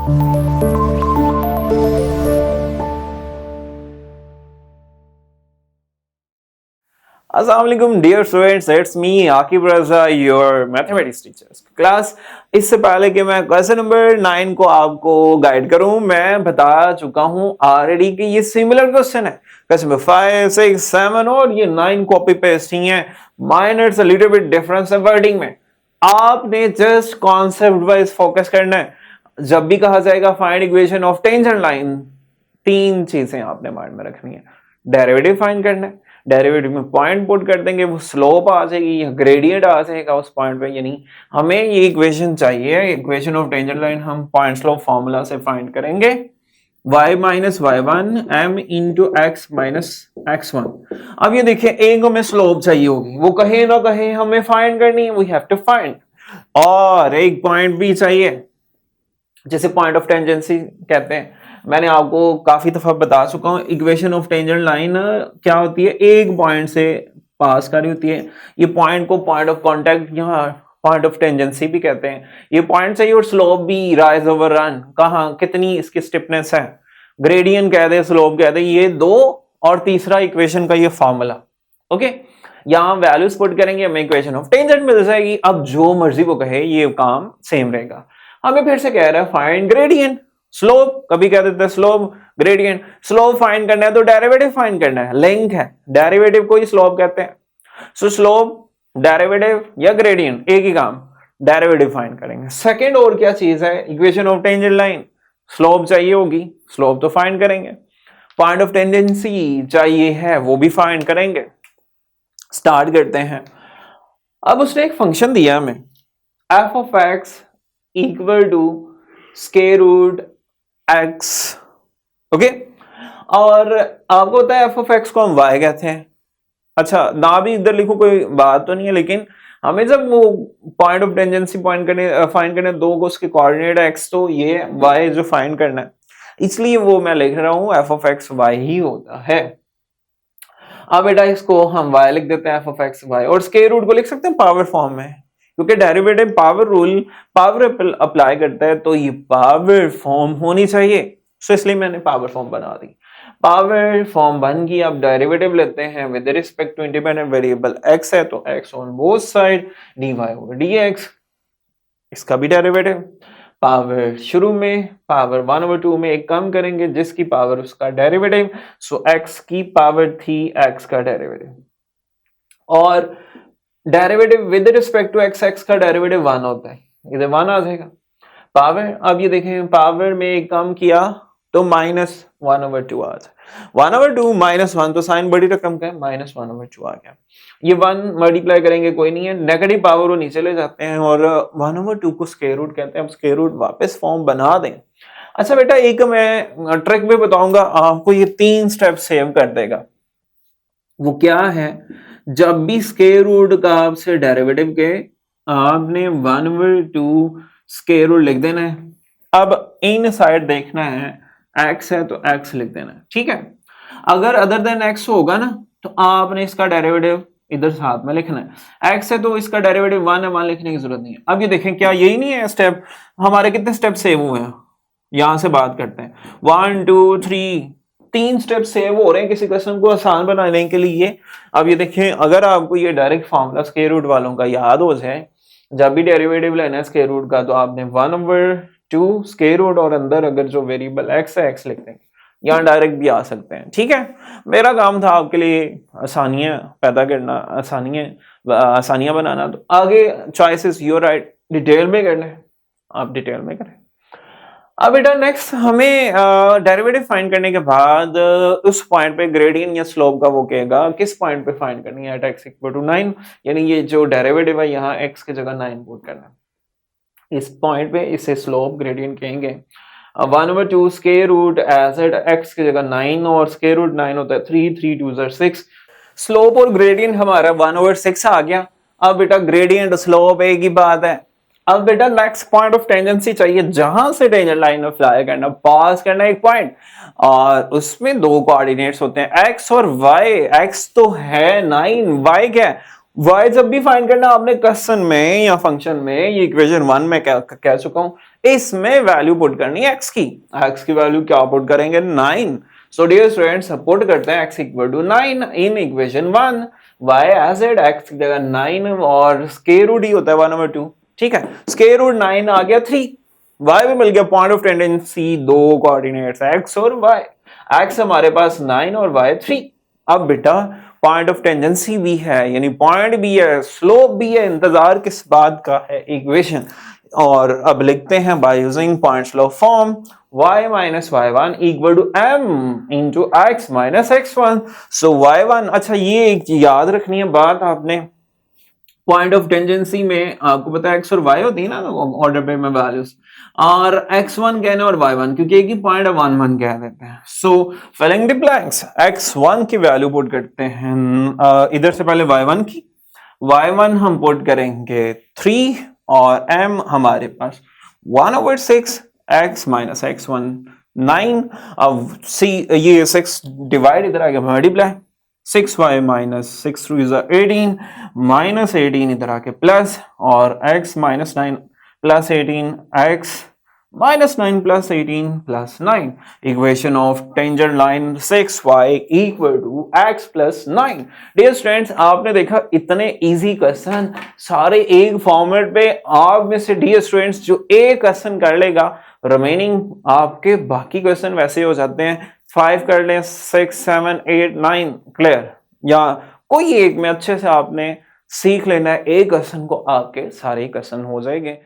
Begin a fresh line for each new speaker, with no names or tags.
Assalamualaikum dear students, it's me Akib Raza, your mathematics teacher. Class इससे पहले कि मैं क्वेश्चन नंबर 9 को आपको गाइड करूं, मैं बता चुका हूं ऑलरेडी कि ये सिमिलर क्वेश्चन है। क्वेश्चन नंबर 5, 6, 7 और ये 9 कॉपी पेस्ट ही है, minor a little bit difference है वर्डिंग में। आपने जस्ट कॉन्सेप्ट वाइज फोकस करना है। जब भी कहा जाएगा find equation of tangent line, तीन चीजें आपने माइंड में रखनी है। डेरिवेटिव फाइंड करना है, डेरिवेटिव में पॉइंट पुट कर देंगे, वो स्लोप आ जाएगी या ग्रेडियंट आ जाएगा उस पॉइंट पे। यानी हमें ये इक्वेशन चाहिए, इक्वेशन ऑफ टेंजेंट लाइन हम पॉइंट स्लोप फॉर्मूला से फाइंड करेंगे। y minus y1 m into x minus x1। अब ये देखिए, एक हमें स्लोप चाहिए होगी, वो कहे ना कहे हमें फाइंड करनी है, वी हैव टू फाइंड। और एक पॉइंट भी चाहिए जिसे पॉइंट ऑफ टेंजेंसी कहते हैं। मैंने आपको काफी दफा बता चुका हूं, इक्वेशन ऑफ टेंजेंट लाइन क्या होती है, एक पॉइंट से पास कर रही होती है। ये पॉइंट को पॉइंट ऑफ कांटेक्ट या पॉइंट ऑफ टेंजेंसी भी कहते हैं। ये पॉइंट चाहिए और स्लोप भी राइज ओवर रन, कहां कितनी इसकी स्टिफनेस है, ग्रेडियंट कह दे, स्लोप कह दे, ये दो और तीसरा इक्वेशन का ये फॉर्मूला। ओके, यहां वैल्यूज पुट करेंगे, हमें इक्वेशन ऑफ टेंजेंट मिल जाएगी। अब जो मर्जी वो कहे, ये काम सेम रहेगा। हमें फिर से कह रहा है फाइंड ग्रेडियंट, स्लोप, कभी कह देते हैं स्लोप ग्रेडियंट। स्लोप फाइंड करना है तो डेरिवेटिव फाइंड करना है, लिंक है, डेरिवेटिव को ही स्लोप कहते हैं। सो स्लोप, डेरिवेटिव या ग्रेडियंट एक ही काम, डेरिवेटिव फाइंड करेंगे। सेकंड और क्या चीज है, equation of tangent line, slope चाहिए होगी, स्लोप तो फाइंड करेंगे। पॉइंट ऑफ टेंडेंसी चाहिए है, वो भी फाइंड करेंगे। स्टार्ट करते हैं। अब उसने एक फंक्शन दिया हमें, f of x equal to square root x. Okay, और आपको होता है एफ ऑफ एक्स को हम वाई कहते हैं। अच्छा, ना भी इधर लिखो कोई बात तो नहीं है, लेकिन हमें जब वो पॉइंट ऑफ टेंजेंसी पॉइंट करने फाइंड करने दो को, उसके कोऑर्डिनेट एक्स, तो ये वाई जो फाइंड करना है, इसलिए वो मैं लिख रहा हूं F of x why he होता है। अब बेटा इसको हम वाई लिख देते हैं, एफ ऑफ एक्स वाई, और स्क्वायर रूट को लिख सकते हैं पावर फॉर्म में, क्योंकि derivative power rule power apply करता है, तो ये पावर फॉर्म होनी चाहिए। सो इसलिए मैंने पावर फॉर्म बना दी। पावर फॉर्म बन गई। अब डेरिवेटिव लेते हैं with respect to independent variable x है तो x on both side, d y over d x, इसका भी डेरिवेटिव। पावर शुरू में पावर 1/2 में एक कम करेंगे, जिसकी पावर उसका डेरिवेटिव, सो एक्स की पावर थी एक्स का डेरिवेटिव, और derivative with respect to x, x का डेरिवेटिव 1 होता है, इधर 1 आ जाएगा। पावर, अब ये देखें, पावर में एक कम किया तो -1/2 आ जाए। 1/2 -1 तो साइन बड़ी रकम का है, -1/2 आ गया। ये 1 मल्टीप्लाई करेंगे कोई नहीं है, नेगेटिव पावर वो नीचे ले जाते हैं, और 1/2 को स्क्वायर रूट कहते हैं। अब स्क्वायर रूट वापस फॉर्म बना दें। अच्छा बेटा, एक मैं ट्रिक भी बताऊंगा आपको, ये 3 स्टेप सेव कर देगा। वो क्या है, जब भी स्क्वायर रूट का आपसे डेरिवेटिव के, आपने 1/2 स्क्वायर रूट लिख देना है। अब इन साइड देखना है, x है तो x लिख देना है, ठीक है। अगर अदर देन x होगा ना, तो आपने इसका डेरिवेटिव इधर साथ में लिखना है। x है तो इसका डेरिवेटिव 1 है, 1 लिखने की जरूरत नहीं है। अब ये देखें, क्या यही नहीं है स्टेप, हमारे कितने स्टेप सेव हुए हैं, यहां से बात करते हैं। 1 2 3 3 स्टेप सेव हो रहे हैं किसी क्वेश्चन को आसान बनाने के लिए। अब ये देखें, अगर आपको ये डायरेक्ट फॉर्मूला स्क्वायर रूट वालों का याद हो जाए, जब भी डेरिवेटिव लेना है स्क्वायर रूट का, तो आपने 1/2 स्क्वायर रूट, और अंदर अगर जो वेरिएबल x है x लिख देंगे, यहाँ डायरेक्ट भी आ सकते हैं, ठीक है। मेरा काम था आपके लिए आसानियां पैदा करना, आसानियां बनाना। तो आगे चॉइसेस योर राइट, डिटेल में करना है आप डिटेल में करें। अब बेटा नेक्स्ट हमें डेरिवेटिव फाइंड करने के बाद उस पॉइंट पे ग्रेडियंट या स्लोप का वो कहेगा किस पॉइंट पे फाइंड करनी है, एट x इक्वल टू 9, यानी ये जो डेरिवेटिव है यहाँ x की जगह 9 पुट करना है इस पॉइंट पे, इसे स्लोप ग्रेडियंट कहेंगे। 1/2 square root as at x की जगह 9, और स्क्वायर रूट 9 होता है 3, 3 2 6। स्लोप और ग्रेडियंट हमारा 1/6 आ गया। अब बेटा ग्रेडियंट स्लोप एक ही बात है। अब बेटा नेक्स्ट पॉइंट ऑफ टेंजेंसी चाहिए, जहां से टेंजेंट लाइन अप्लाई करना, पास करना एक पॉइंट, और उसमें दो कोऑर्डिनेट्स होते हैं x और y। x तो है 9, y क्या है y जब भी फाइंड करना आपने क्वेश्चन में या फंक्शन में, ये इक्वेशन 1 में कह चुका हूं, इसमें वैल्यू पुट करनी है x की वैल्यू क्या पुट करेंगे 9। सो डियर स्टूडेंट्स पुट करते हैं x equal to 9 in equation 1, y as it x की जगह 9 और स्क्वायर रूट ही होता है 1/2, ठीक है। स्क्वायर रूट 9 आ गया 3, y भी मिल गया, पॉइंट ऑफ टेंडेंसी दो कोऑर्डिनेट्स x और y, x हमारे पास 9 और y 3। अब बेटा पॉइंट ऑफ टेंजेंसी भी है, यानी पॉइंट भी है, स्लोप भी है, इंतजार किस बात का है, इक्वेशन। और अब लिखते हैं by using point slope form, y minus y1 equal to m into x minus x1। So y1, अच्छा ये एक याद रखनी है बात आपने, पॉइंट ऑफ टेंजेंसी में आपको पता है x और y होती है ना ऑर्डर पे में वैल्यूज, और x1 कहना और y1 क्योंकि एक ही पॉइंट है 1 1 कह देते हैं। सो फिलिंग द ब्लैंक्स, x1 की वैल्यू पुट करते हैं, इधर से पहले y1 की, y1 हम पुट करेंगे 3 और m हमारे पास 1/6 x माइनस x1 9। अब सी ये 6 डिवाइड इधर आ गया multiply, 6y minus 6 to is 18 minus 18 इधर आके प्लस, और x minus 9 plus 18 x minus 9 plus 18 plus 9, equation of tangent line 6y equal to x plus 9। Dear students आपने देखा इतने इजी क्वेश्चन सारे एक फॉर्मेट पे, आप में से डियर स्टूडेंट्स जो एक क्वेश्चन कर लेगा, रिमेनिंग आपके बाकी क्वेश्चन वैसे हो जाते हैं। 5 कर लें, 6 7 8 9 क्लियर, या कोई एक में अच्छे से आपने सीख लेना है, एक क्वेश्चन को आपके सारे क्वेश्चन हो जाएंगे।